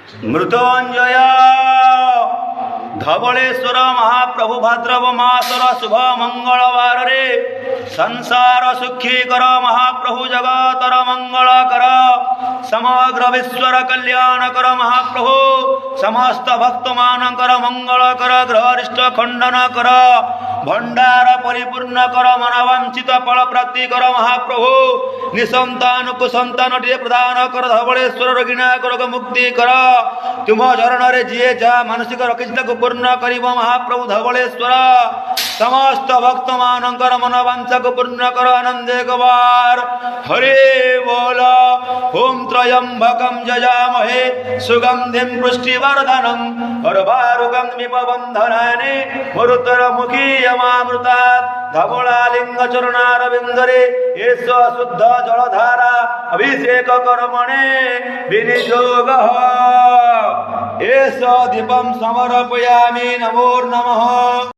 मृत्युंजय धवलेश्वर महाप्रभु भाद्रव मासर शुभ मंगलवार रे संसार सुखी कर महाप्रभु जगतर मंगल कर समग्र विश्वर कल्याण कर महाप्रभु समस्त भक्त मानकर मंगल कर ग्रहरिष्ट खंडन कर भंडार परिपूर्ण कर मनवांचित फल प्राप्ति कर महाप्रभु निसंतान कुसंतान प्रदान कर धवलेश्वर रोगिणा रोग मुक्ति कर तुम चरण रे जीए जा मानसिक रखिता पूर्ण कर महाप्रभु धवलेश्वर समस्त भक्त मानकर मनोवांछा को पूर्ण कर आनंद एक बार हरे बोल ओम त्रयंबकं यजामहे सुगंधिं पुष्टिवर्धनम् अर्वारुकं विपबन्धनानि मरुतरमुखी यमामृतात् धवलालिंग चरणारविंदरे एष शुद्ध जलधारा अभिषेक कर्मणे विनियोगः एष दीपं समर्पयामि नमो नमः।